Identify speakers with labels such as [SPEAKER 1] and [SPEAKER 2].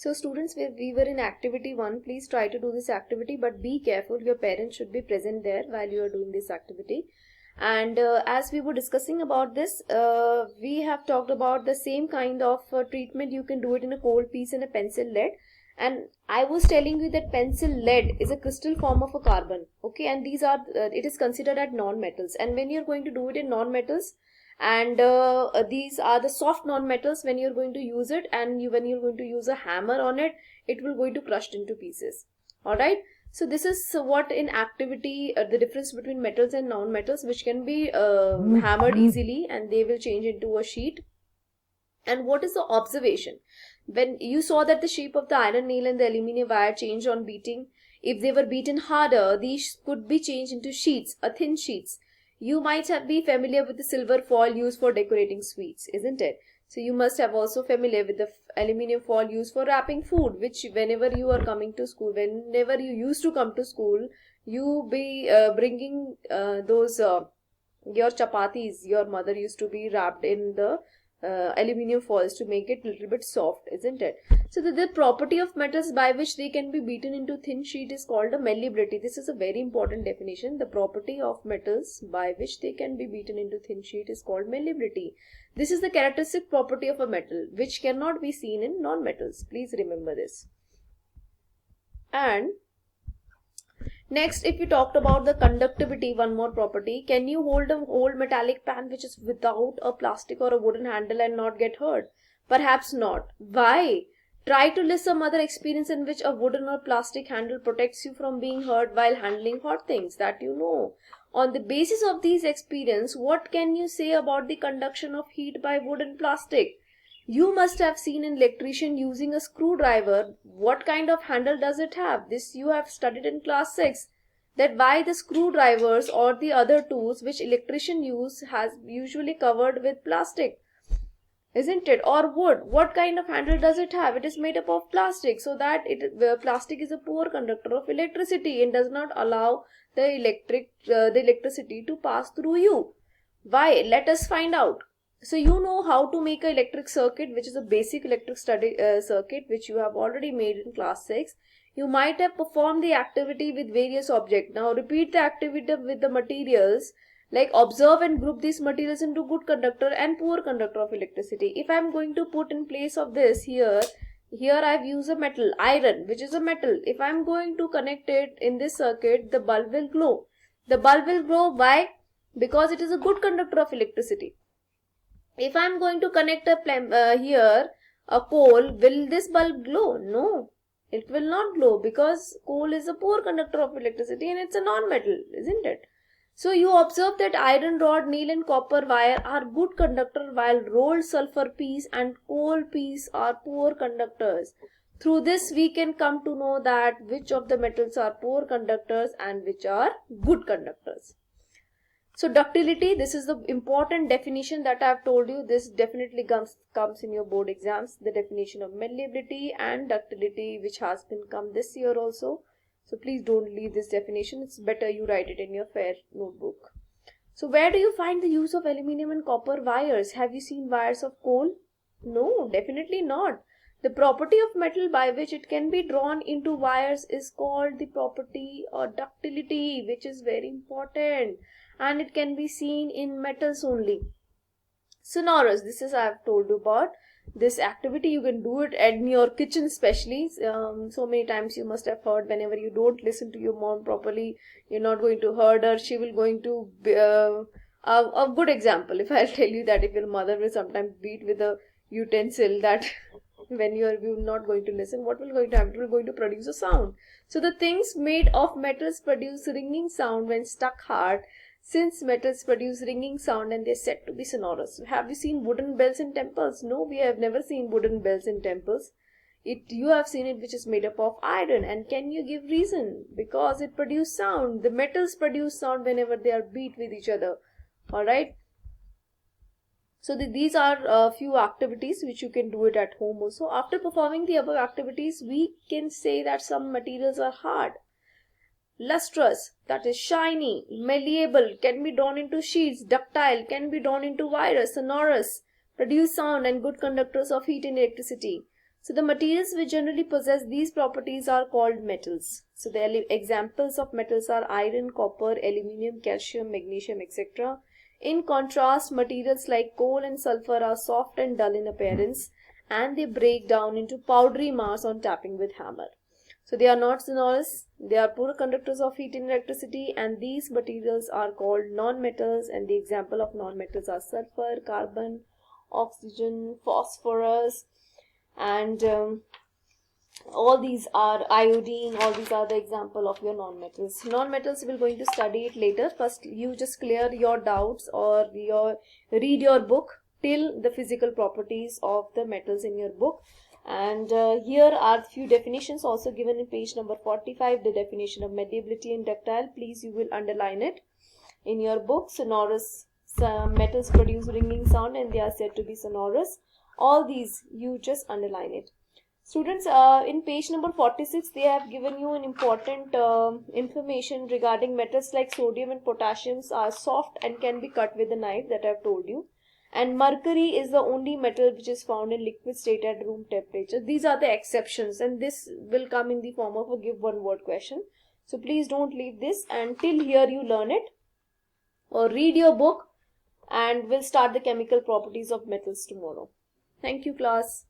[SPEAKER 1] So students, we were in activity 1. Please try to do this activity, but be careful. Your parents should be present there while you are doing this activity. And as we were discussing about this, we have talked about the same kind of treatment. You can do it in a cold piece and a pencil lead. And I was telling you that pencil lead is a crystal form of a carbon. Okay, and these are, it is considered as non-metals. And when you're going to do it in non-metals, and these are the soft non-metals, when you're going to use it and when you're going to use a hammer on it, it will going to crushed into pieces. All right. So this is what in activity, the difference between metals and non-metals, which can be hammered easily and they will change into a sheet. And what is the observation? When you saw that the shape of the iron nail and the aluminium wire changed on beating, if they were beaten harder, these could be changed into sheets, thin sheets. You might have be familiar with the silver foil used for decorating sweets, isn't it? So you must have also familiar with the aluminium foil used for wrapping food, which whenever you are coming to school, whenever you used to come to school, you be bringing those your chapatis, your mother used to be wrapped in the aluminium foils to make it a little bit soft, isn't it? So the property of metals by which they can be beaten into thin sheet is called a malleability. This is a very important definition. The property of metals by which they can be beaten into thin sheet is called malleability. This is the characteristic property of a metal which cannot be seen in non-metals. Please remember this. And next, if we talked about the conductivity, one more property, can you hold a old metallic pan which is without a plastic or a wooden handle and not get hurt? Perhaps not. Why? Try to list some other experience in which a wooden or plastic handle protects you from being hurt while handling hot things that you know. On the basis of these experience, what can you say about the conduction of heat by wood and plastic? You must have seen an electrician using a screwdriver. What kind of handle does it have? This you have studied in class 6. That why the screwdrivers or the other tools which electrician use has usually covered with plastic, isn't it? Or wood. What kind of handle does it have? It is made up of plastic, so that plastic is a poor conductor of electricity and does not allow the electricity to pass through you. Why? Let us find out. So you know how to make an electric circuit, which is a basic electric study circuit which you have already made in class 6. You might have performed the activity with various objects. Now repeat the activity with the materials, like observe and group these materials into good conductor and poor conductor of electricity. If I am going to put in place of this here I have used a metal, iron, which is a metal. If I am going to connect it in this circuit, the bulb will glow. The bulb will glow. Why? Because it is a good conductor of electricity. If I am going to connect here a coal, will this bulb glow? No, it will not glow, because coal is a poor conductor of electricity and it's a non-metal, isn't it? So you observe that iron rod, nail and copper wire are good conductor, while rolled sulfur piece and coal piece are poor conductors. Through this we can come to know that which of the metals are poor conductors and which are good conductors. So ductility, this is the important definition that I have told you. This definitely comes in your board exams. The definition of malleability and ductility, which has been come this year also. So please don't leave this definition. It's better you write it in your fair notebook. So where do you find the use of aluminium and copper wires? Have you seen wires of coal? No, definitely not. The property of metal by which it can be drawn into wires is called the property or ductility, which is very important. And it can be seen in metals only. Sonorous, this is I have told you about. This activity you can do it in your kitchen especially. So many times you must have heard, whenever you don't listen to your mom properly, you're not going to hurt her. She will going to be, a good example. If I'll tell you that if your mother will sometimes beat with a utensil, that when you're not going to listen, what will going to happen? It will going to produce a sound. So the things made of metals produce ringing sound when stuck hard. Since metals produce ringing sound and they are said to be sonorous. Have you seen wooden bells in temples? No, we have never seen wooden bells in temples. You have seen it, which is made up of iron. And can you give reason? Because it produces sound. The metals produce sound whenever they are beat with each other. Alright. So these are a few activities which you can do it at home also. After performing the above activities, we can say that some materials are hard, lustrous, that is shiny, malleable, can be drawn into sheets, ductile, can be drawn into wires, sonorous, produce sound and good conductors of heat and electricity. So the materials which generally possess these properties are called metals. So the examples of metals are iron, copper, aluminium, calcium, magnesium, etc. In contrast, materials like coal and sulfur are soft and dull in appearance, and they break down into powdery mass on tapping with hammer. So they are not sonorous, they are poor conductors of heat and electricity, and these materials are called non-metals, and the example of non-metals are sulfur, carbon, oxygen, phosphorus, and all these are iodine. All these are the example of your non-metals. Non-metals we're going to study it later. First you just clear your doubts or read your book till the physical properties of the metals in your book. And here are few definitions also given in page number 45. The definition of malleability and ductile, please you will underline it in your book. Sonorous, metals produce ringing sound and they are said to be sonorous. All these you just underline it. Students, in page number 46, they have given you an important information regarding metals like sodium and potassium are soft and can be cut with a knife, that I have told you. And mercury is the only metal which is found in liquid state at room temperature. These are the exceptions, and this will come in the form of a give one word question. So please don't leave this, and till here you learn it. Or read your book, and we'll start the chemical properties of metals tomorrow. Thank you, class.